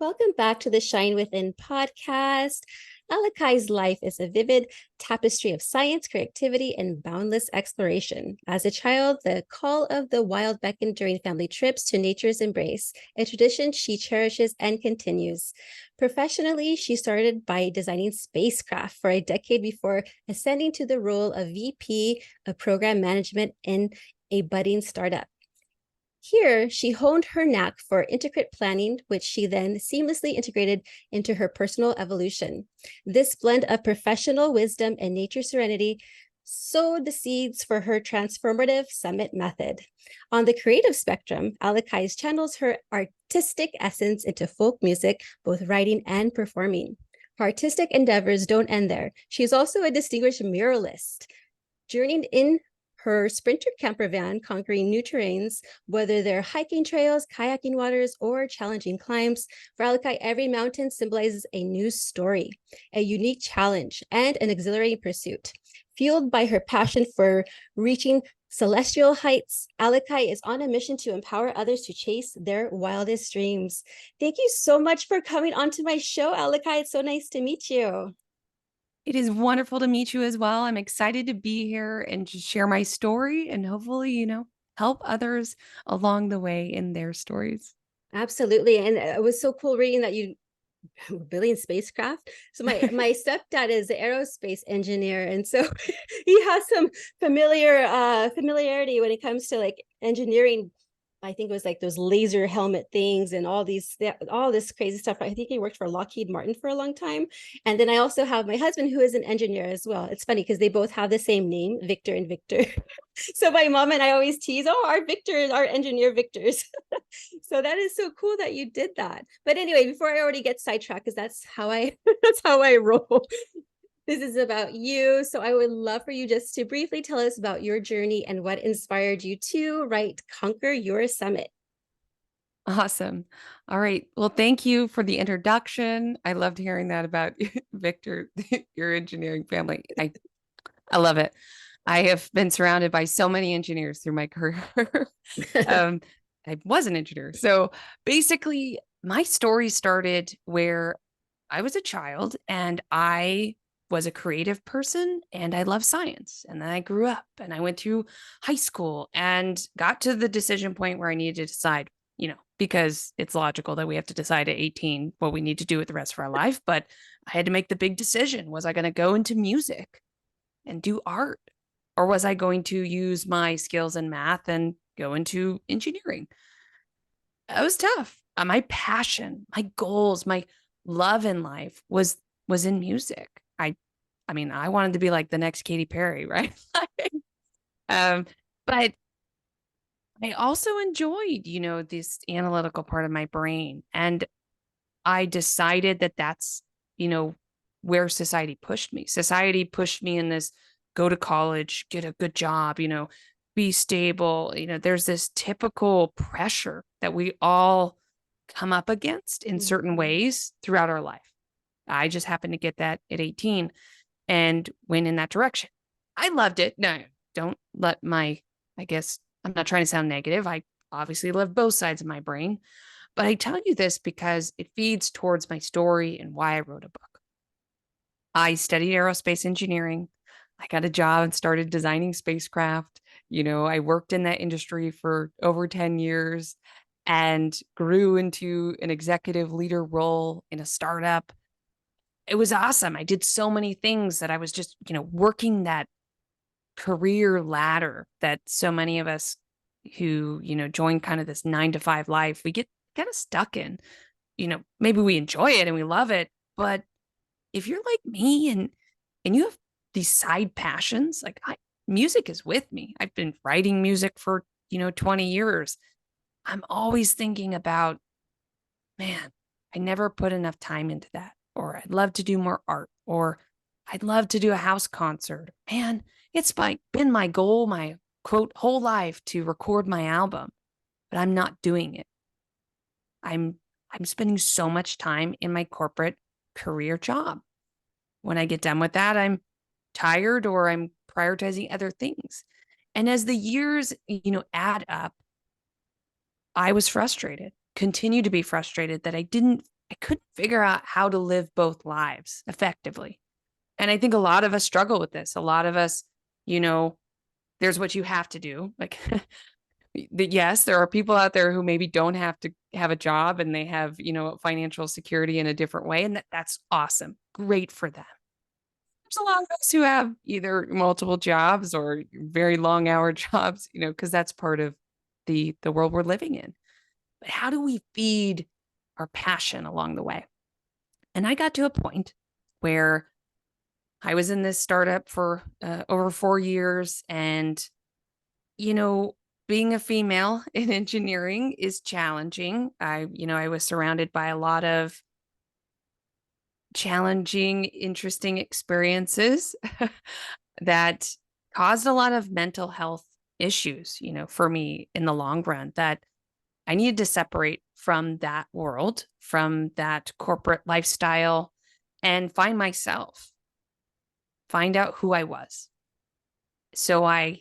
Welcome back to the Shine Within podcast. Alaki's life is a vivid tapestry of science, creativity, and boundless exploration. As a child, the call of the wild beckoned during family trips to nature's embrace, a tradition she cherishes and continues. Professionally, she started by designing spacecraft for a decade before ascending to the role of VP of Program Management in a budding startup. Here, she honed her knack for intricate planning, which she then seamlessly integrated into her personal evolution. This blend of professional wisdom and nature serenity sowed the seeds for her transformative summit method. On the creative spectrum, Alaki channels her artistic essence into folk music, both writing and performing. Her artistic endeavors don't end there. She is also a distinguished muralist, journeying in her sprinter camper van, conquering new terrains, whether they're hiking trails, kayaking waters, or challenging climbs. For Alaki, every mountain symbolizes a new story, a unique challenge, and an exhilarating pursuit. Fueled by her passion for reaching celestial heights, Alaki is on a mission to empower others to chase their wildest dreams. Thank you so much for coming onto my show, Alaki. It's so nice to meet you. It is wonderful to meet you as well. I'm excited to be here and just share my story and hopefully, help others along the way in their stories. Absolutely. And it was so cool reading that you were building spacecraft. So my stepdad is an aerospace engineer. And so he has some familiarity when it comes to like engineering. I think it was like those laser helmet things and all this crazy stuff. I think he worked for Lockheed Martin for a long time. And then I also have my husband who is an engineer as well. It's funny because they both have the same name, Victor and Victor. So my mom and I always tease, oh, our Victors, our engineer Victors. So that is so cool that you did that. But anyway, before I already get sidetracked, because that's how I that's how I roll. This is about you. So I would love for you just to briefly tell us about your journey and what inspired you to write Conquer Your Summit. Awesome. All right. Well, thank you for the introduction. I loved hearing that about Victor, your engineering family. I love it. I have been surrounded by so many engineers through my career. um, I was an engineer. So basically, my story started where I was a child and I was a creative person and I love science. And then I grew up and I went through high school and got to the decision point where I needed to decide, because it's logical that we have to decide at 18 what we need to do with the rest of our life. But I had to make the big decision. Was I going to go into music and do art? Or was I going to use my skills in math and go into engineering? It was tough. My passion, my goals, my love in life was in music. I mean, I wanted to be like the next Katy Perry, right? um, but I also enjoyed, this analytical part of my brain, and I decided that that's, where society pushed me. Society pushed me in this: go to college, get a good job, be stable. There's this typical pressure that we all come up against in certain ways throughout our life. I just happened to get that at 18 and went in that direction. I loved it. No, don't let I guess I'm not trying to sound negative. I obviously love both sides of my brain, but I tell you this because it feeds towards my story and why I wrote a book. I studied aerospace engineering. I got a job and started designing spacecraft. I worked in that industry for over 10 years and grew into an executive leader role in a startup. It was awesome. I did so many things that I was just, working that career ladder that so many of us who, join kind of this 9 to 5 life, we get kind of stuck in. Maybe we enjoy it and we love it, but if you're like me and you have these side passions, like music is with me. I've been writing music for, 20 years. I'm always thinking about, man, I never put enough time into that. Or I'd love to do more art, or I'd love to do a house concert. Man, it's been my goal, my quote, whole life to record my album, but I'm not doing it. I'm spending so much time in my corporate career job. When I get done with that, I'm tired or I'm prioritizing other things. And as the years, add up, I was frustrated, continue to be frustrated that I didn't I couldn't figure out how to live both lives effectively. And I think a lot of us struggle with this. A lot of us, you know, there's what you have to do. Like, yes, there are people out there who maybe don't have to have a job and they have, financial security in a different way. And that's awesome. Great for them. There's a lot of us who have either multiple jobs or very long hour jobs, because that's part of the world we're living in. But how do we feed our passion along the way? And I got to a point where I was in this startup for over 4 years. And, being a female in engineering is challenging. I was surrounded by a lot of challenging, interesting experiences that caused a lot of mental health issues, for me in the long run, that I needed to separate from that world, from that corporate lifestyle, and find myself, find out who I was. So I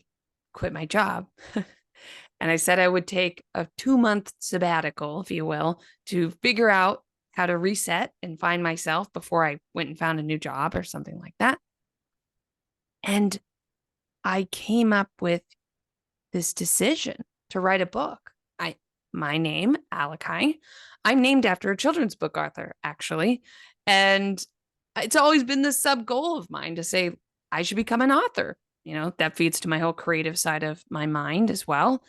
quit my job and I said I would take a 2-month sabbatical, if you will, to figure out how to reset and find myself before I went and found a new job or something like that. And I came up with this decision to write a book. My name, Aliki, I'm named after a children's book author, actually. And it's always been this sub goal of mine to say, I should become an author. That feeds to my whole creative side of my mind as well.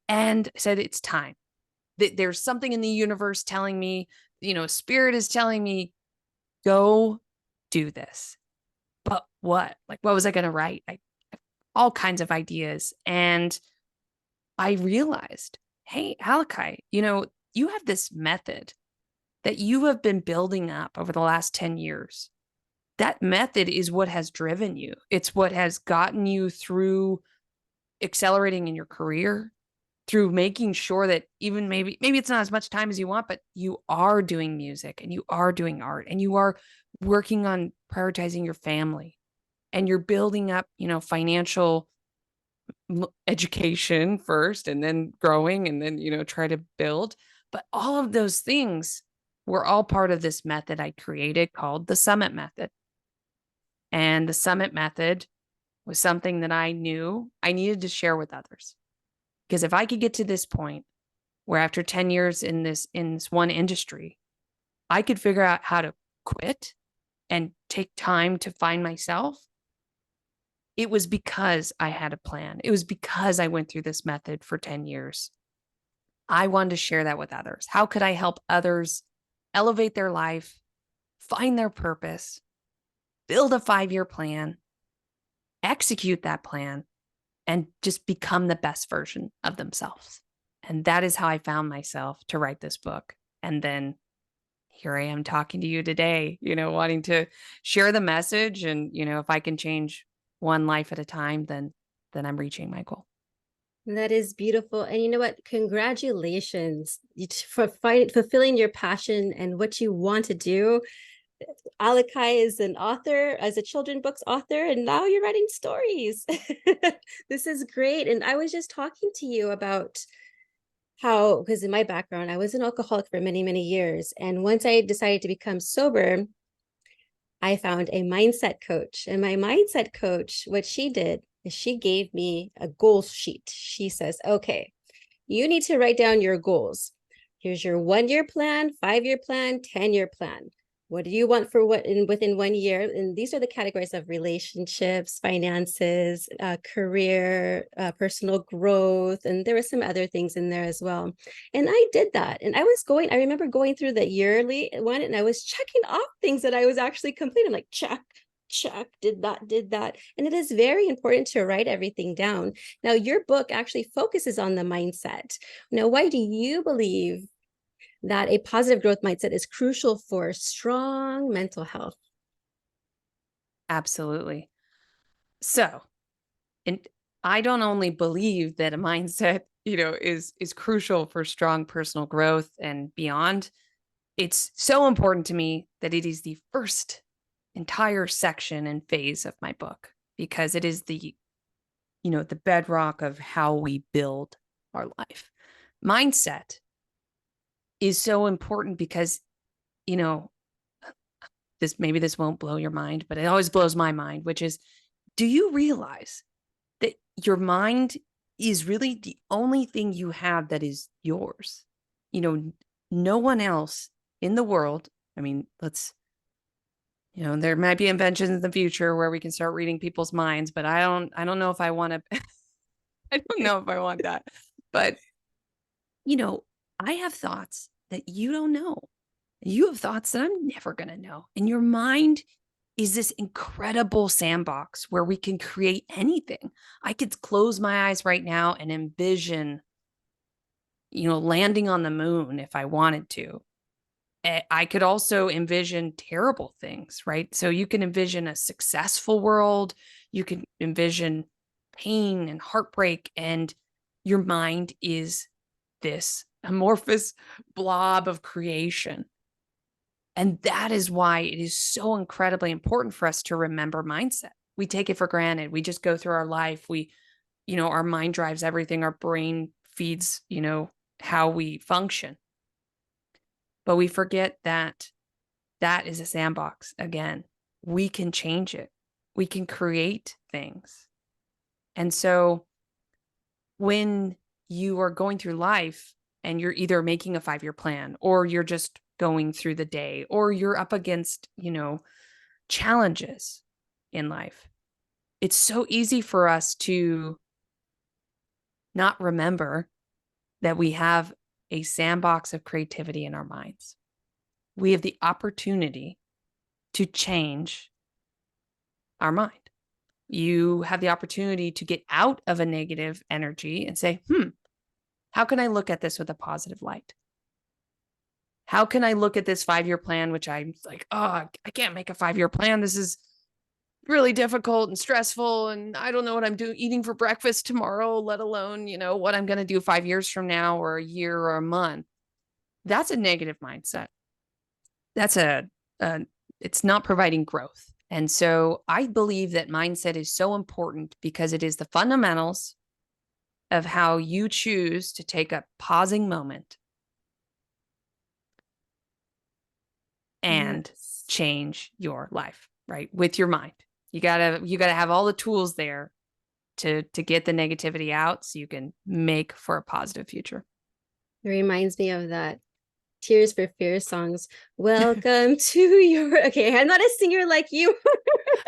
And I said, it's time. There's something in the universe telling me, spirit is telling me, go do this. But what? Like, what was I going to write? I all kinds of ideas. And I realized, hey, Aliki, you have this method that you have been building up over the last 10 years. That method is what has driven you. It's what has gotten you through accelerating in your career, through making sure that even maybe it's not as much time as you want, but you are doing music and you are doing art and you are working on prioritizing your family and you're building up, financial education first and then growing and then, try to build. But all of those things were all part of this method I created called the Summit Method. And the Summit Method was something that I knew I needed to share with others. Because if I could get to this point where after 10 years in this one industry, I could figure out how to quit and take time to find myself, it was because I had a plan. It was because I went through this method for 10 years. I wanted to share that with others. How could I help others elevate their life, find their purpose, build a 5-year plan, execute that plan, and just become the best version of themselves? And that is how I found myself to write this book. And then here I am talking to you today, wanting to share the message. And, if I can change one life at a time, then I'm reaching my goal. That is beautiful. And you know what? Congratulations for fulfilling your passion and what you want to do. Aliki is an author, as a children's books author, and now you're writing stories. This is great. And I was just talking to you about how, because in my background, I was an alcoholic for many, many years. And once I decided to become sober, I found a mindset coach. And my mindset coach, what she did is she gave me a goal sheet. She says, okay, you need to write down your goals. Here's your 1-year plan, 5-year plan, 10-year plan. What do you want for within 1 year? And these are the categories of relationships, finances, career, personal growth, and there were some other things in there as well. And I did that. And I remember going through the yearly one, and I was checking off things that I was actually completing. I'm like, check, did that. And it is very important to write everything down. Now, your book actually focuses on the mindset. Now, why do you believe that a positive growth mindset is crucial for strong mental health? Absolutely. So, and I don't only believe that a mindset, is crucial for strong personal growth and beyond. It's so important to me that it is the first entire section and phase of my book, because it is the bedrock of how we build our life. Mindset is so important because you know, maybe this won't blow your mind, but it always blows my mind, which is, do you realize that your mind is really the only thing you have that is yours? No one else in the world. I mean, there might be inventions in the future where we can start reading people's minds, but I don't know if I want to, I don't know if I want that. But, I have thoughts that you don't know. You have thoughts that I'm never going to know. And your mind is this incredible sandbox where we can create anything. I could close my eyes right now and envision, landing on the moon if I wanted to. I could also envision terrible things, right? So you can envision a successful world. You can envision pain and heartbreak, and your mind is this amorphous blob of creation. And that is why it is so incredibly important for us to remember mindset. We take it for granted. We just go through our life. Our mind drives everything. Our brain feeds, how we function. But we forget that that is a sandbox. Again, we can change it. We can create things. And so when you are going through life and you're either making a 5-year plan, or you're just going through the day, or you're up against, challenges in life, it's so easy for us to not remember that we have a sandbox of creativity in our minds. We have the opportunity to change our mind. You have the opportunity to get out of a negative energy and say, how can I look at this with a positive light? How can I look at this 5-year plan, which I'm like, I can't make a 5-year plan. This is really difficult and stressful, and I don't know what I'm eating for breakfast tomorrow, let alone, what I'm going to do 5 years from now, or a year, or a month. That's a negative mindset. That's it's not providing growth. And so I believe that mindset is so important because it is the fundamentals of how you choose to take a pausing moment and change your life, right? With your mind. You gotta have all the tools there to get the negativity out so you can make for a positive future. It reminds me of that Tears for Fears songs. Welcome to your, okay, I'm not a singer like you.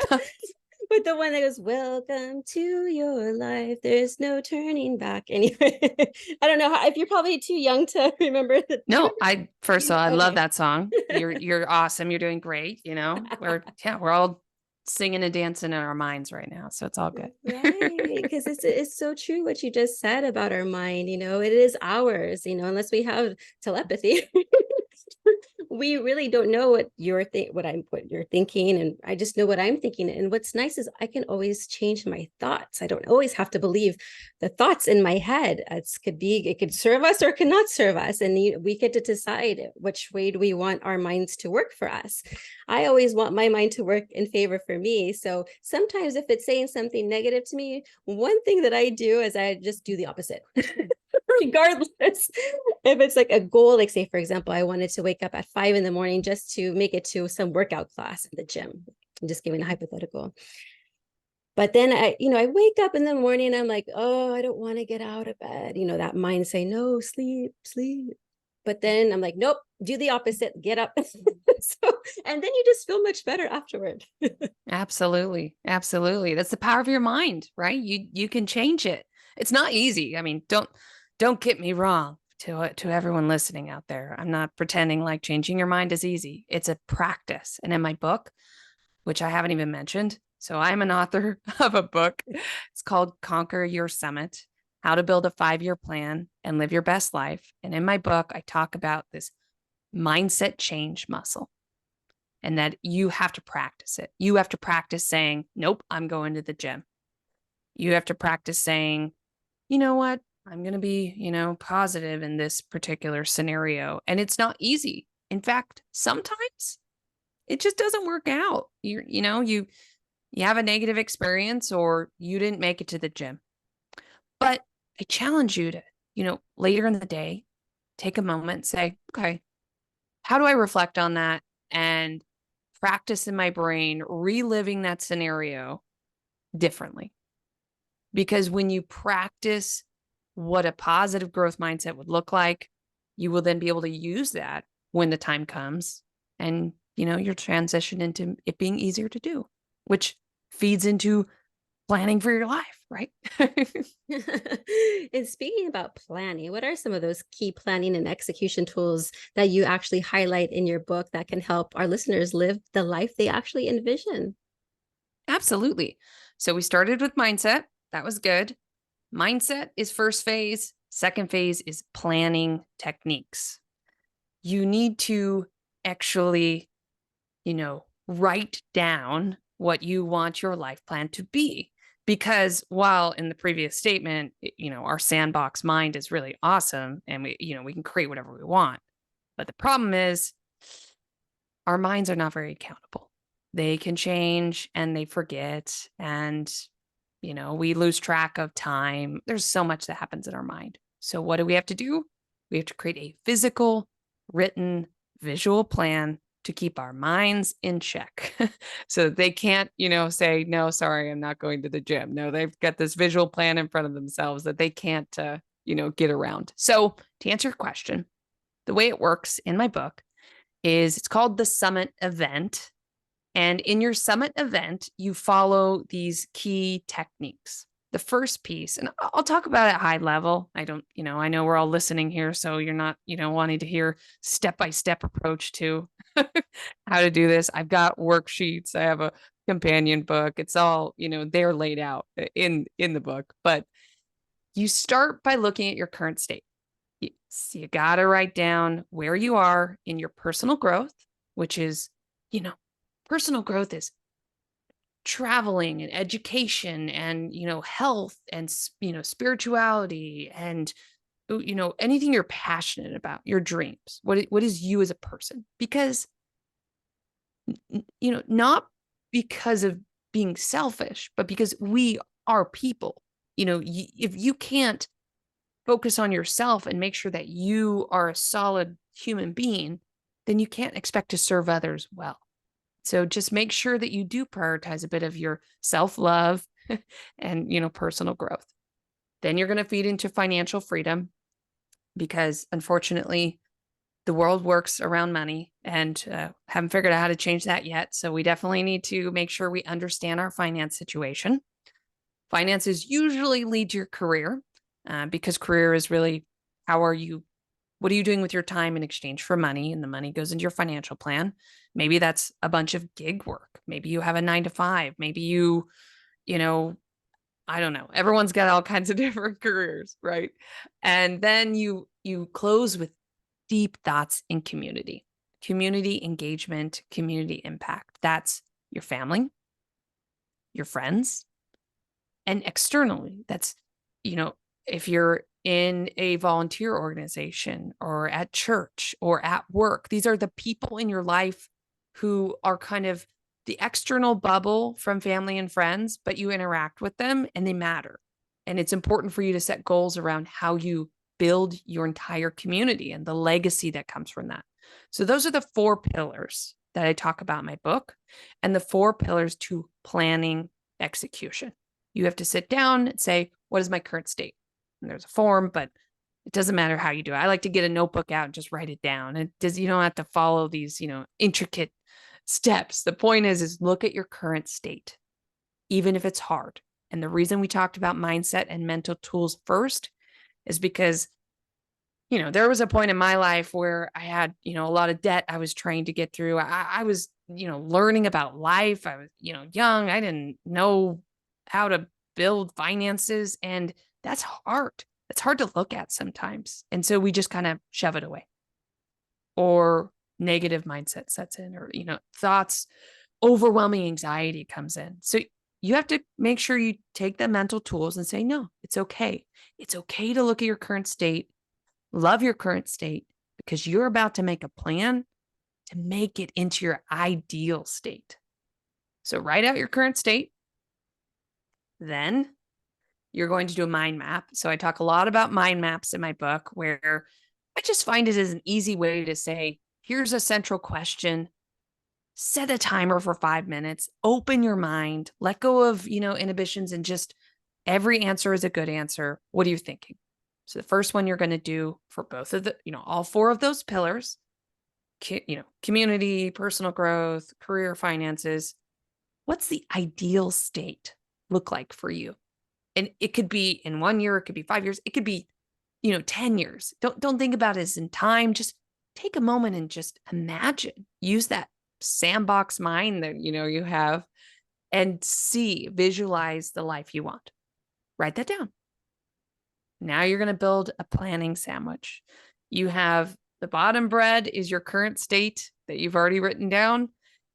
But the one that goes, welcome to your life, there's no turning back. Anyway, I don't know if you're probably too young to remember the No, first of all, I love that song. You're awesome. You're doing great. We're all singing and dancing in our minds right now. So it's all good. Right. Because it's so true what you just said about our mind. It is ours, unless we have telepathy. We really don't know what you're thinking, and I just know what I'm thinking. And what's nice is I can always change my thoughts. I don't always have to believe the thoughts in my head. It could serve us or it could not serve us, and we get to decide which way do we want our minds to work for us. I always want my mind to work in favor for me. So sometimes if it's saying something negative to me, one thing that I do is I just do the opposite. Regardless, if it's like a goal, like say for example, I wanted to wake up at 5 a.m. just to make it to some workout class in the gym. I'm just giving a hypothetical. But then I wake up in the morning and I'm like, I don't want to get out of bed. That mind say, no, sleep. But then I'm like, nope, do the opposite, get up. And then you just feel much better afterward. Absolutely. That's the power of your mind, right? You can change it. It's not easy. I mean, don't get me wrong to everyone listening out there. I'm not pretending like changing your mind is easy. It's a practice. And in my book, which I haven't even mentioned, so I'm an author of a book. It's called Conquer Your Summit: How to Build a 5-Year Plan and Live Your Best Life. And in my book, I talk about this mindset change muscle, and that you have to practice it. You have to practice saying, nope, I'm going to the gym. You have to practice saying, you know what? I'm going to be, positive in this particular scenario. And it's not easy. In fact, sometimes it just doesn't work out. You have a negative experience, or you didn't make it to the gym. But I challenge you to, later in the day, take a moment and say, okay, how do I reflect on that and practice in my brain reliving that scenario differently? Because when you practice what a positive growth mindset would look like, you will then be able to use that when the time comes, and you're transitioned into it being easier to do, which feeds into planning for your life, right? And speaking about planning, what are some of those key planning and execution tools that you actually highlight in your book that can help our listeners live the life they actually envision? Absolutely. So we started with mindset. That was good. Mindset is first phase. Second phase is planning techniques. You need to actually, write down what you want your life plan to be. Because while in the previous statement, our sandbox mind is really awesome and we can create whatever we want. But the problem is our minds are not very accountable. They can change and they forget, and we lose track of time. There's so much that happens in our mind. So what do we have to do? We have to create a physical, written, visual plan to keep our minds in check. So they can't, say, no, sorry, I'm not going to the gym. No, they've got this visual plan in front of themselves that they can't, get around. So to answer your question, the way it works in my book is it's called the summit event. And in your summit event, you follow these key techniques. The first piece, and I'll talk about it high level. I don't, I know we're all listening here, so you're not, wanting to hear step-by-step approach to how to do this. I've got worksheets. I have a companion book. It's all, they're laid out in the book. But you start by looking at your current state. So you got to write down where you are in your personal growth, which is, personal growth is traveling and education and health and spirituality and anything you're passionate about, your dreams. What is you as a person? Because not because of being selfish, but because we are people. If you can't focus on yourself and make sure that you are a solid human being, then you can't expect to serve others well. So just make sure that you do prioritize a bit of your self-love and, personal growth. Then you're going to feed into financial freedom, because unfortunately, the world works around money, and haven't figured out how to change that yet. So we definitely need to make sure we understand our finance situation. Finances usually lead to your career, because career is really what are you doing with your time in exchange for money? And the money goes into your financial plan. Maybe that's a bunch of gig work. Maybe you have a 9 to 5. Maybe I don't know. Everyone's got all kinds of different careers, right? And then you close with deep thoughts in community engagement, community impact. That's your family, your friends, and externally. That's, if you're in a volunteer organization or at church or at work, these are the people in your life who are kind of the external bubble from family and friends, but you interact with them and they matter. And it's important for you to set goals around how you build your entire community and the legacy that comes from that. So those are the 4 pillars that I talk about in my book, and the 4 pillars to planning execution. You have to sit down and say, what is my current state? And there's a form, but it doesn't matter how you do it. I like to get a notebook out and just write it down. You don't have to follow these, intricate steps. The point is look at your current state, even if it's hard. And the reason we talked about mindset and mental tools first is because, there was a point in my life where I had, a lot of debt I was trying to get through. I was, learning about life. I was, young. I didn't know how to build finances. And that's hard. It's hard to look at sometimes. And so we just kind of shove it away, or negative mindset sets in, or, thoughts, overwhelming anxiety comes in. So you have to make sure you take the mental tools and say, no, it's okay. It's okay to look at your current state, love your current state, because you're about to make a plan to make it into your ideal state. So write out your current state. Then you're going to do a mind map. So I talk a lot about mind maps in my book, where I just find it as an easy way to say, Here's a central question. Set a timer for 5 minutes, open your mind, let go of, inhibitions, and just every answer is a good answer. What are you thinking? So the first one you're going to do for both of the, all four of those pillars, community, personal growth, career, finances. What's the ideal state look like for you? And it could be in 1 year, it could be 5 years, it could be, 10 years. Don't think about it as in time. Just take a moment and just imagine. Use that sandbox mind that you have and visualize the life you want. Write that down. Now you're going to build a planning sandwich. You have the bottom bread is your current state that you've already written down,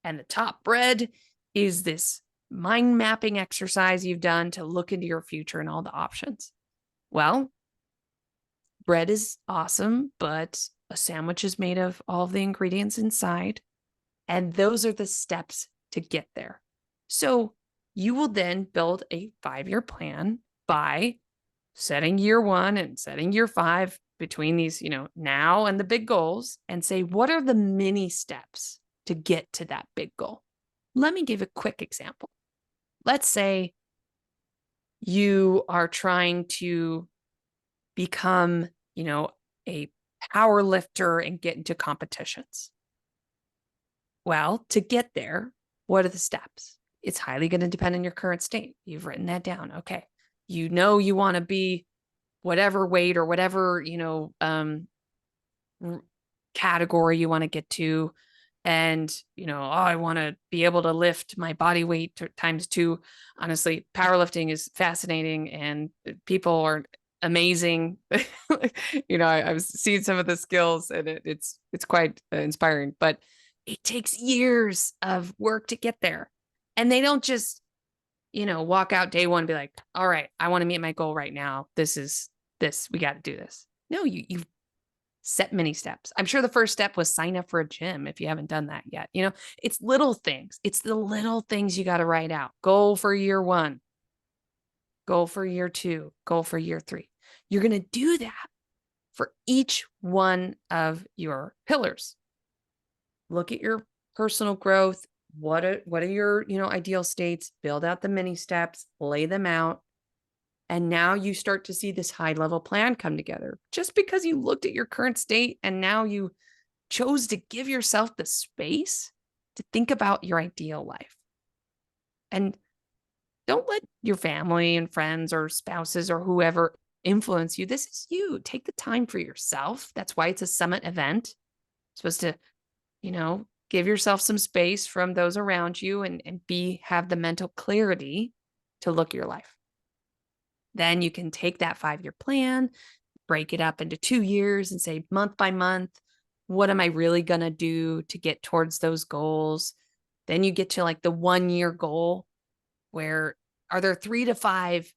and the top bread is this mind mapping exercise you've done to look into your future and all the options. Well, bread is awesome, but a sandwich is made of all of the ingredients inside. And those are the steps to get there. So you will then build a 5-year plan by setting year 1 and setting year 5 between these, now and the big goals, and say, what are the mini steps to get to that big goal? Let me give a quick example. Let's say you are trying to become, a power lifter and get into competitions. Well, to get there, what are the steps? It's highly going to depend on your current state. You've written that down. Okay. You want to be whatever weight or whatever, category you want to get to. And, I want to be able to lift my body weight times 2. Honestly, powerlifting is fascinating and people are amazing. I've seen some of the skills and it's quite inspiring, but it takes years of work to get there. And they don't just, walk out day 1 and be like, all right, I want to meet my goal right now. We got to do this. No, you've set many steps. I'm sure the first step was sign up for a gym if you haven't done that yet. It's little things. It's the little things you got to write out. Goal for year 1, goal for year 2, goal for year 3. You're going to do that for each one of your pillars. Look at your personal growth. What are your, ideal states? Build out the mini steps, lay them out. And now you start to see this high level plan come together just because you looked at your current state and now you chose to give yourself the space to think about your ideal life. And don't let your family and friends or spouses or whoever influence you. This is you. Take the time for yourself. That's why it's a summit event. You're supposed to, give yourself some space from those around you and have the mental clarity to look at your life. Then you can take that 5-year plan, break it up into 2 years and say month by month, what am I really going to do to get towards those goals? Then you get to like the 1-year goal where are there 3 to 5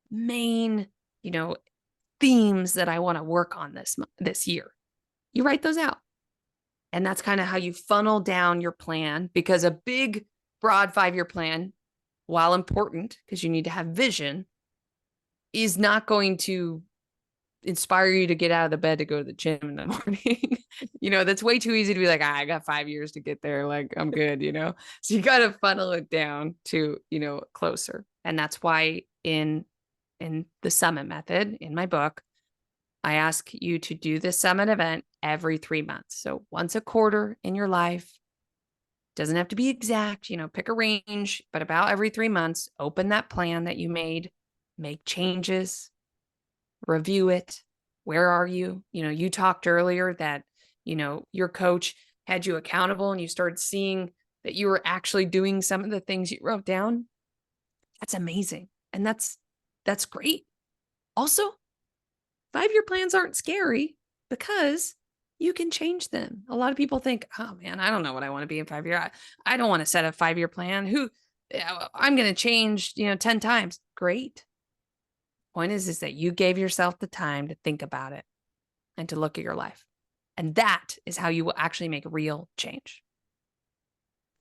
main, themes that I want to work on this year? You write those out. And that's kind of how you funnel down your plan, because a big, broad 5-year plan, while important because you need to have vision, is not going to inspire you to get out of the bed to go to the gym in the morning. That's way too easy to be like, I got 5 years to get there. Like, I'm good, So you got to funnel it down to, closer. And that's why in the summit method in my book, I ask you to do this summit event every 3 months. So once a quarter in your life. Doesn't have to be exact, pick a range, but about every 3 months, open that plan that you made, make changes, review it. Where are you? You talked earlier that, your coach had you accountable and you started seeing that you were actually doing some of the things you wrote down. That's amazing. And that's great. Also, 5-year plans aren't scary because you can change them. A lot of people think, oh man, I don't know what I want to be in 5 years. I don't want to set a 5-year plan. I'm going to change, 10 times. Great. Point is that you gave yourself the time to think about it and to look at your life. And that is how you will actually make real change.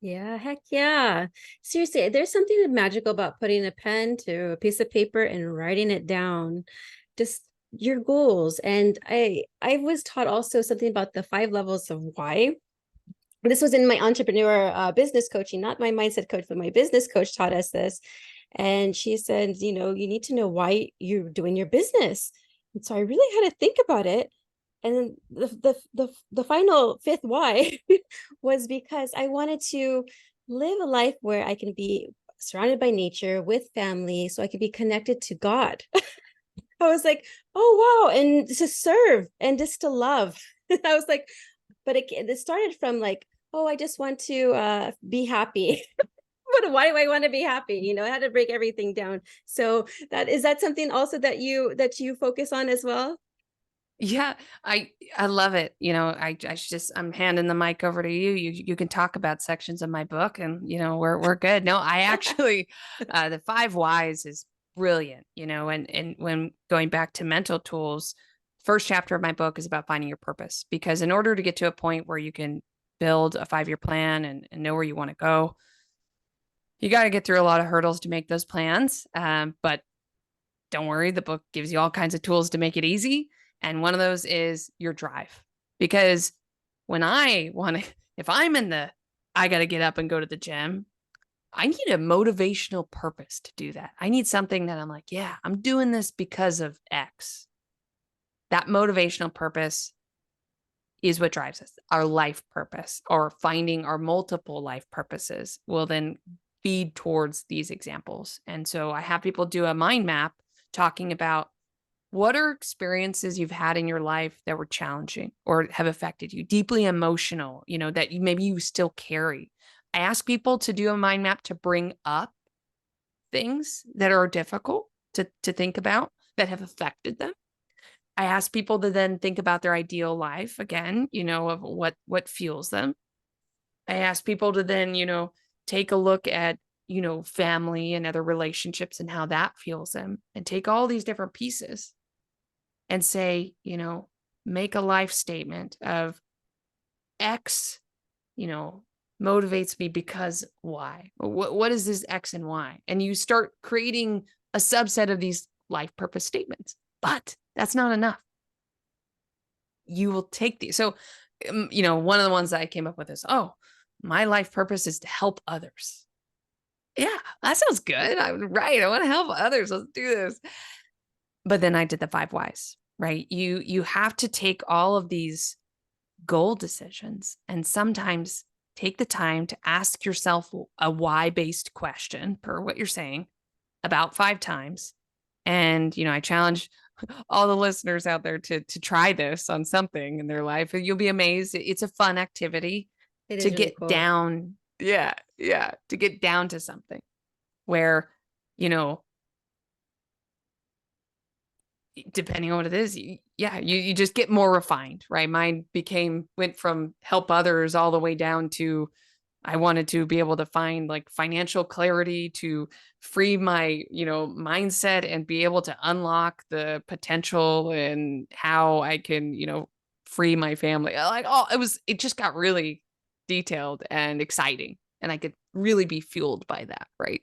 Yeah, heck yeah. Seriously, there's something magical about putting a pen to a piece of paper and writing it down. Just your goals. And I was taught also something about the 5 levels of why. This was in my entrepreneur business coaching, not my mindset coach, but my business coach taught us this. And she said, you know, you need to know why you're doing your business. And so I really had to think about it. And then the final fifth why was because I wanted to live a life where I can be surrounded by nature with family, so I could be connected to God. I was like, oh wow, and to serve and just to love. I was like, but it started from like, oh, I just want to be happy. But why do I want to be happy? You know, I had to break everything down. So that something also that you focus on as well? Yeah, I love it. I'm handing the mic over to you. You can talk about sections of my book, and we're good. No, I actually the 5 whys is brilliant, and when going back to mental tools, first chapter of my book is about finding your purpose, because in order to get to a point where you can build a 5-year plan and know where you want to go, you got to get through a lot of hurdles to make those plans. But don't worry, the book gives you all kinds of tools to make it easy. And one of those is your drive. Because when I want to, if I'm in the, I got to get up and go to the gym, I need a motivational purpose to do that. I need something that I'm like, yeah, I'm doing this because of X. That motivational purpose is what drives us. Our life purpose, or finding our multiple life purposes, will then feed towards these examples. And so I have people do a mind map talking about what are experiences you've had in your life that were challenging or have affected you, deeply emotional, that maybe you still carry. I ask people to do a mind map to bring up things that are difficult to think about that have affected them. I ask people to then think about their ideal life again, of what fuels them. I ask people to then, take a look at, family and other relationships and how that fuels them, and take all these different pieces and say, make a life statement of X, motivates me because Y. What is this X and Y? And you start creating a subset of these life purpose statements. But that's not enough. You will take these. So, one of the ones that I came up with is, oh, my life purpose is to help others. Yeah, that sounds good. I'm right. I want to help others. Let's do this. But then I did the 5 whys, right? You have to take all of these goal decisions and sometimes take the time to ask yourself a why-based question per what you're saying about 5 times. And, I challenge all the listeners out there to try this on something in their life. And you'll be amazed. It's a fun activity It to is really get cool. down. Yeah. Yeah. To get down to something where, you know, depending on what it is, you just get more refined, right? Mine went from help others all the way down to I wanted to be able to find like financial clarity to free my, mindset and be able to unlock the potential and how I can, free my family. Like, oh, it just got really detailed and exciting. And I could really be fueled by that, right?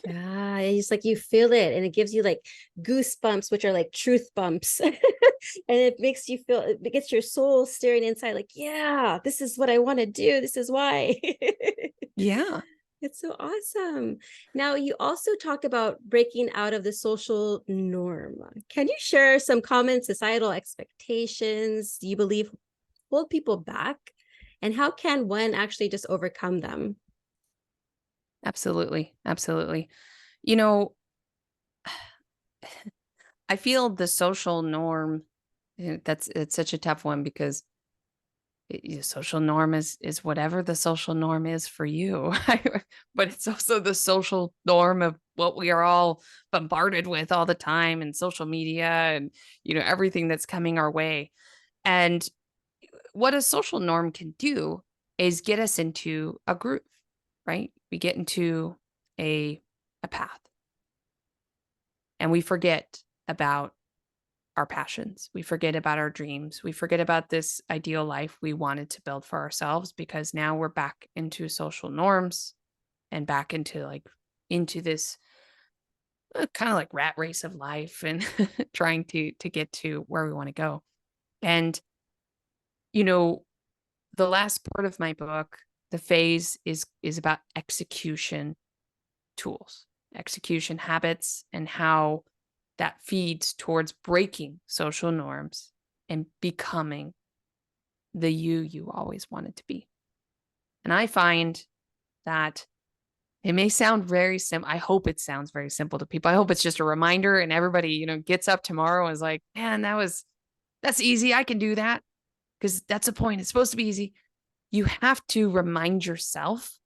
Yeah, it's like you feel it and it gives you like goosebumps, which are like truth bumps. And it makes you feel, it gets your soul stirring inside, like, yeah, this is what I want to do. This is why. Yeah. It's so awesome. Now, you also talk about breaking out of the social norm. Can you share some common societal expectations you believe hold people back? And how can one actually just overcome them? Absolutely. Absolutely. You know, I feel the social norm, it's such a tough one because social norm is whatever the social norm is for you. But it's also the social norm of what we are all bombarded with all the time, and social media and everything that's coming our way. And what a social norm can do is get us into a groove, right? We get into a path, and we forget about our passions. We forget about our dreams. We forget about this ideal life we wanted to build for ourselves, because now we're back into social norms and back into into this kind of like rat race of life and trying to get to where we want to go. And, you know, the last part of my book, the phase is about execution tools, execution habits, and how that feeds towards breaking social norms and becoming the you always wanted to be. And I find that it may sound very simple. I hope it sounds very simple to people. I hope it's just a reminder and everybody, gets up tomorrow and is like, man, that's easy. I can do that. Because that's the point. It's supposed to be easy. You have to remind yourself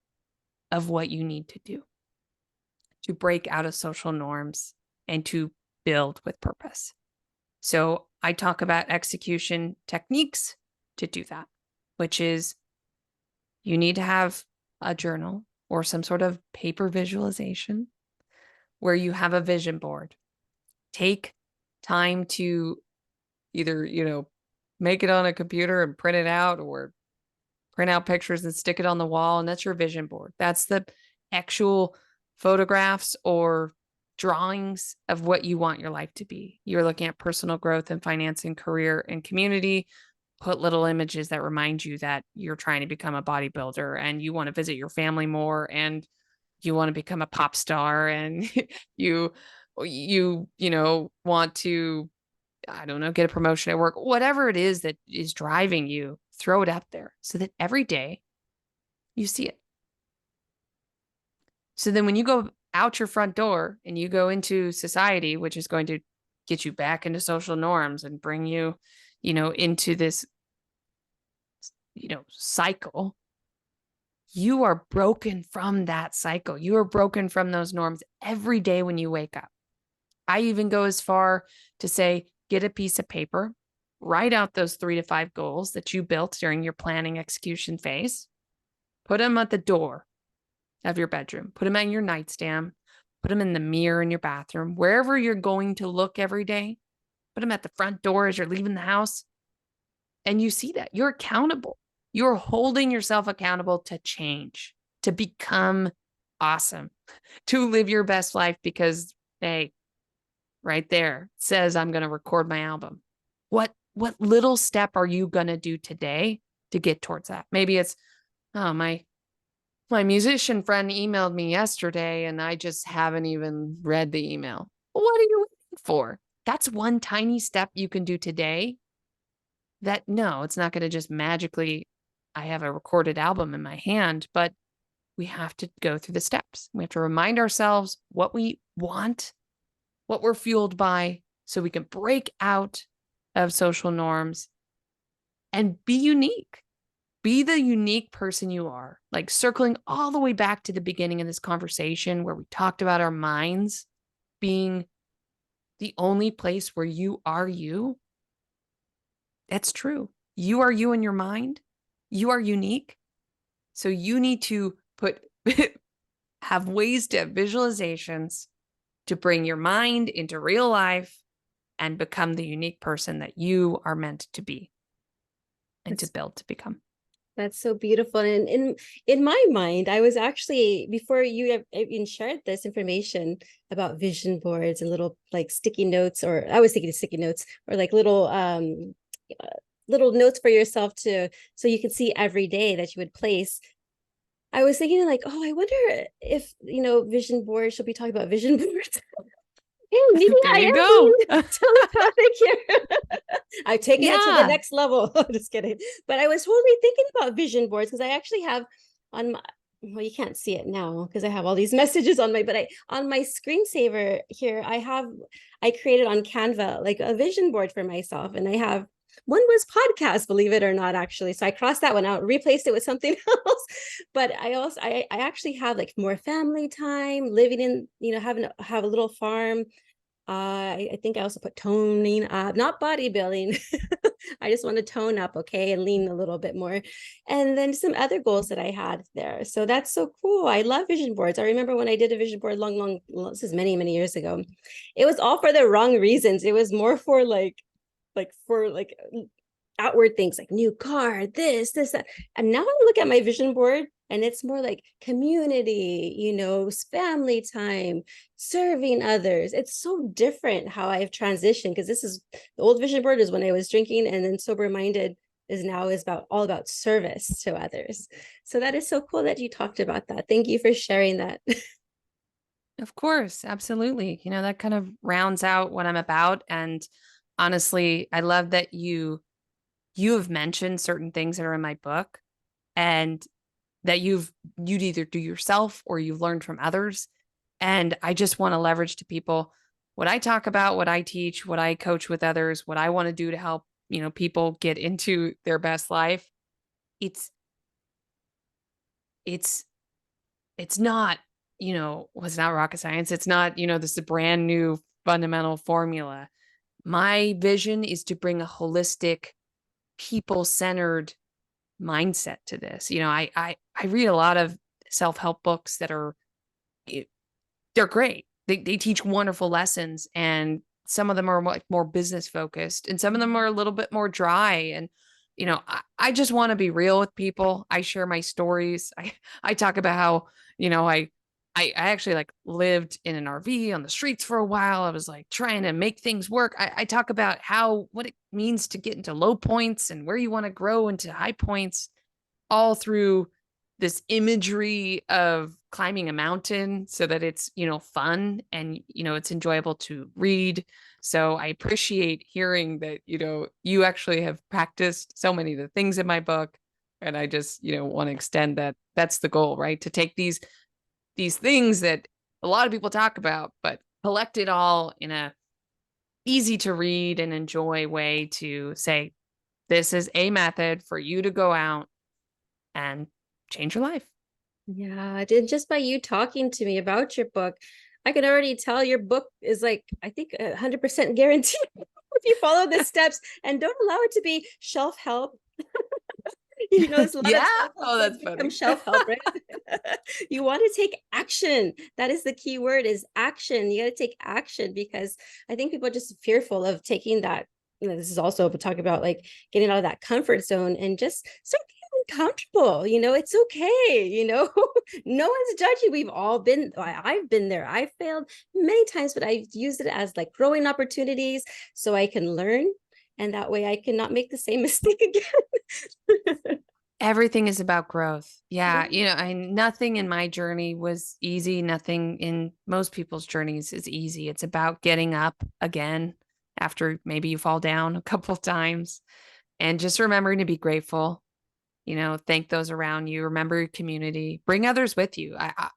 of what you need to do to break out of social norms and to build with purpose. So I talk about execution techniques to do that, which is you need to have a journal or some sort of paper visualization where you have a vision board. Take time to either, make it on a computer and print it out, or print out pictures and stick it on the wall. And that's your vision board. That's the actual photographs or drawings of what you want your life to be. You're looking at personal growth and finance and career and community. Put little images that remind you that you're trying to become a bodybuilder and you want to visit your family more and you want to become a pop star and you want to, I don't know, get a promotion at work, whatever it is that is driving you, throw it up there so that every day you see it. So then when you go out your front door and you go into society, which is going to get you back into social norms and bring you, into this, cycle, you are broken from that cycle. You are broken from those norms every day when you wake up. I even go as far to say, get a piece of paper, write out those 3 to 5 goals that you built during your planning execution phase, put them at the door of your bedroom, put them on your nightstand, put them in the mirror in your bathroom, wherever you're going to look every day, put them at the front door as you're leaving the house. And you see that you're accountable. You're holding yourself accountable to change, to become awesome, to live your best life because, hey, right there says I'm going to record my album. What little step are you going to do today to get towards that? Maybe it's, oh, my musician friend emailed me yesterday and I just haven't even read the email. Well, what are you waiting for? That's one tiny step you can do today. That, no, it's not going to just magically, I have a recorded album in my hand, but we have to go through the steps. We have to remind ourselves what we want, what we're fueled by, so we can break out of social norms and be unique. Be the unique person you are. Like circling all the way back to the beginning of this conversation where we talked about our minds being the only place where you are you. That's true. You are you in your mind. You are unique. So you need to have ways to have visualizations to bring your mind into real life and become the unique person that you are meant to be and to build to become. That's so beautiful. And in my mind, I was actually, before you have even shared this information about vision boards and little like sticky notes, or I was thinking of sticky notes, or like little notes for yourself so you can see every day that you would place. I was thinking like, oh, I wonder if, vision boards, she'll be talking about vision boards. Hey, maybe There I you am go. being telepathic here. I've taken it to the Yeah. next level. Just kidding. But I was totally thinking about vision boards because I actually have on my, well, you can't see it now because I have all these messages on on my screensaver here, I created on Canva like a vision board for myself. And I have one was podcast, believe it or not, actually. So I crossed that one out, replaced it with something else. But I actually have like more family time, living in, have a little farm. I think I also put toning up, not bodybuilding. I just want to tone up, okay, and lean a little bit more. And then some other goals that I had there. So that's so cool. I love vision boards. I remember when I did a vision board this is many, many years ago. It was all for the wrong reasons. It was more for like outward things like new car, this, that. And now I look at my vision board and it's more like community, family time, serving others. It's so different how I've transitioned, because this is the old vision board is when I was drinking, and then sober minded is about all about service to others. So that is so cool that you talked about that. Thank you for sharing that. Of course, absolutely. That kind of rounds out what I'm about. And honestly, I love that you have mentioned certain things that are in my book and that you'd either do yourself or you've learned from others. And I just want to leverage to people what I talk about, what I teach, what I coach with others, what I want to do to help, people get into their best life. It's it's it's not, it's not rocket science. It's not, this is a brand new fundamental formula. My vision is to bring a holistic, people-centered mindset to this. I read a lot of self-help books that are they're great. They teach wonderful lessons, and some of them are more business focused, and some of them are a little bit more dry. And I just want to be real with people. I share my stories. I talk about how I actually like lived in an RV on the streets for a while. I was like trying to make things work. I talk about what it means to get into low points and where you want to grow into high points, all through this imagery of climbing a mountain so that it's, fun and, it's enjoyable to read. So I appreciate hearing that, you actually have practiced so many of the things in my book. And I just, want to extend that. That's the goal, right? To take these things that a lot of people talk about, but collect it all in a easy to read and enjoy way to say, this is a method for you to go out and change your life. Yeah, just by you talking to me about your book, I can already tell your book is like, I think 100% guaranteed if you follow the steps and don't allow it to be shelf help. There's a lot Yeah. of self-help Oh, books that's become funny. shelf help, right? You want to take action. That is the key word, is action. You got to take action, because I think people are just fearful of taking that. This is also talking about like getting out of that comfort zone and just start getting uncomfortable. It's okay. No one's judging. We've all been, I've been there. I've failed many times, but I've used it as like growing opportunities so I can learn. And that way I cannot make the same mistake again. Everything is about growth. Yeah. Yeah. Nothing in my journey was easy. Nothing in most people's journeys is easy. It's about getting up again after maybe you fall down a couple of times, and just remembering to be grateful, thank those around you, remember your community, bring others with you. I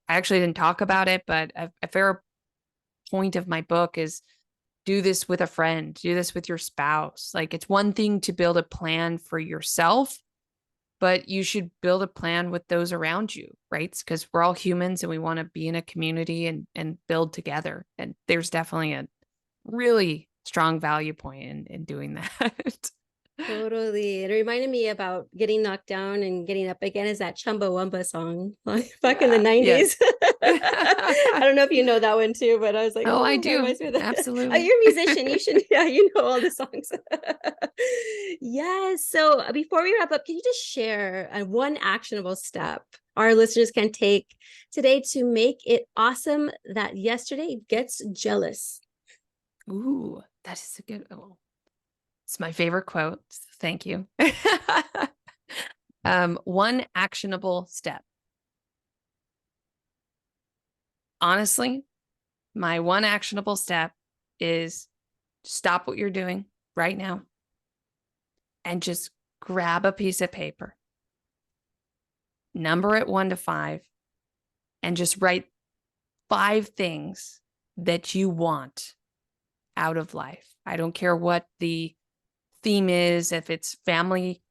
actually didn't talk about it, but a fair point of my book is do this with a friend, do this with your spouse. Like, it's one thing to build a plan for yourself, but you should build a plan with those around you, right? Because we're all humans and we want to be in a community and build together. And there's definitely a really strong value point in doing that. Totally. It reminded me about getting knocked down and getting up again, is that Chumbawamba song back in the Yeah. Yes. 90s. I don't know if you know that one too, but I was like, Oh, I oh, that do. reminds me of that. Oh, Absolutely. you're a musician. You should, yeah, you know all the songs. Yes. So before we wrap up, can you just share one actionable step our listeners can take today to make it awesome that yesterday gets jealous? Ooh, that is a good. Oh, it's my favorite quote. Thank you. One actionable step. Honestly, my one actionable step is stop what you're doing right now and just grab a piece of paper, number it 1 to 5, and just write 5 things that you want out of life. I don't care what the theme is, if it's family,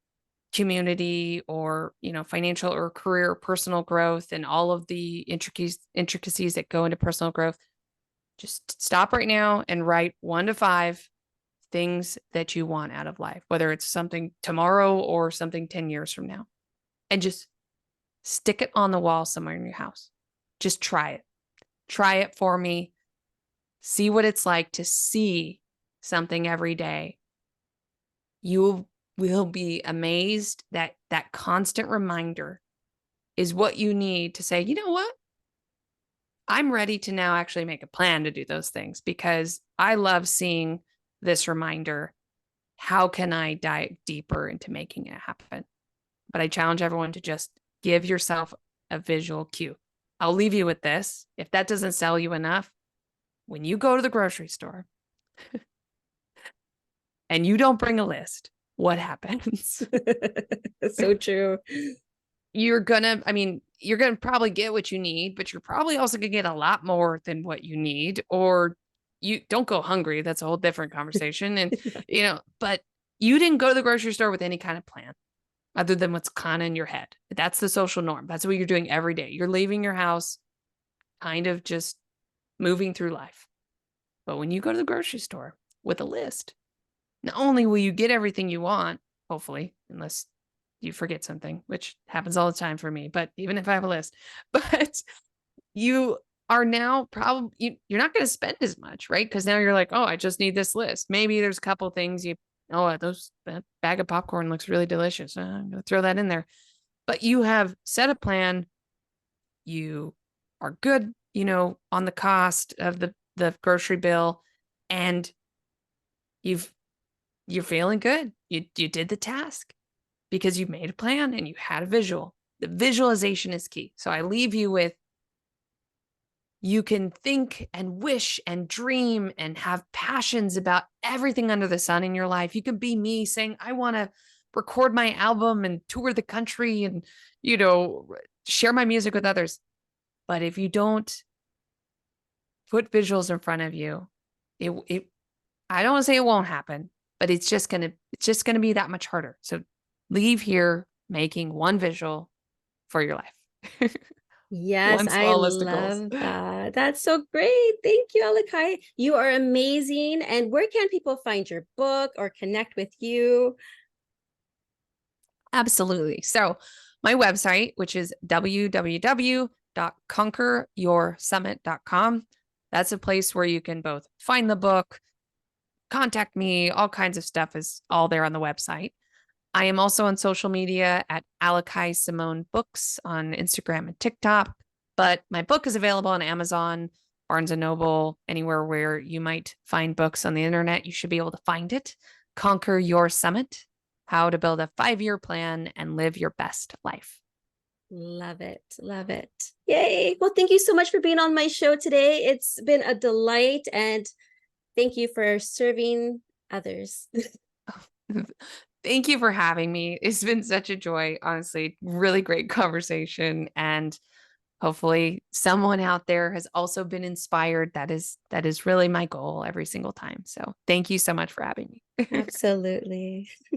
community, or financial or career or personal growth, and all of the intricacies that go into personal growth. Just stop right now and write 1 to 5 things that you want out of life, whether it's something tomorrow or something 10 years from now, and just stick it on the wall somewhere in your house. Just try it for me. See what it's like to see something every day. You will be amazed that that constant reminder is what you need to say, you know what? I'm ready to now actually make a plan to do those things because I love seeing this reminder. How can I dive deeper into making it happen? But I challenge everyone to just give yourself a visual cue. I'll leave you with this. If that doesn't sell you enough, when you go to the grocery store and you don't bring a list, what happens? So true. You're gonna probably get what you need, but you're probably also gonna get a lot more than what you need, or you don't go hungry. That's a whole different conversation. And, but you didn't go to the grocery store with any kind of plan other than what's kind of in your head. That's the social norm. That's what you're doing every day. You're leaving your house, kind of just moving through life. But when you go to the grocery store with a list, not only will you get everything you want, hopefully, unless you forget something, which happens all the time for me, but even if I have a list, but you are now probably, you're not going to spend as much, right? Because now you're like, oh, I just need this list. Maybe there's a couple things that bag of popcorn looks really delicious. I'm going to throw that in there. But you have set a plan. You are good, on the cost of the grocery bill, and you're feeling good. You did the task because you made a plan and you had a visual. The visualization is key. So I leave you with, you can think and wish and dream and have passions about everything under the sun in your life. You can be me saying, I want to record my album and tour the country and, share my music with others. But if you don't put visuals in front of you, it I don't want to say it won't happen, but it's just gonna be that much harder. So leave here making one visual for your life. Yes, One I small list of goals. love that. That's so great. Thank you, Alakai. You are amazing. And where can people find your book or connect with you? Absolutely. So my website, which is www.conqueryoursummit.com, that's a place where you can both find the book, contact me, all kinds of stuff is all there on the website. I am also on social media at Aliki Samone Books on Instagram and TikTok, but my book is available on Amazon, Barnes and Noble, anywhere where you might find books on the internet. You should be able to find it. Conquer Your Summit: How to Build a 5-Year Plan and Live Your Best Life. Love it. Love it. Yay. Well, thank you so much for being on my show today. It's been a delight, and thank you for serving others. Thank you for having me. It's been such a joy, honestly. Really great conversation. And hopefully someone out there has also been inspired. That is really my goal every single time. So thank you so much for having me. Absolutely.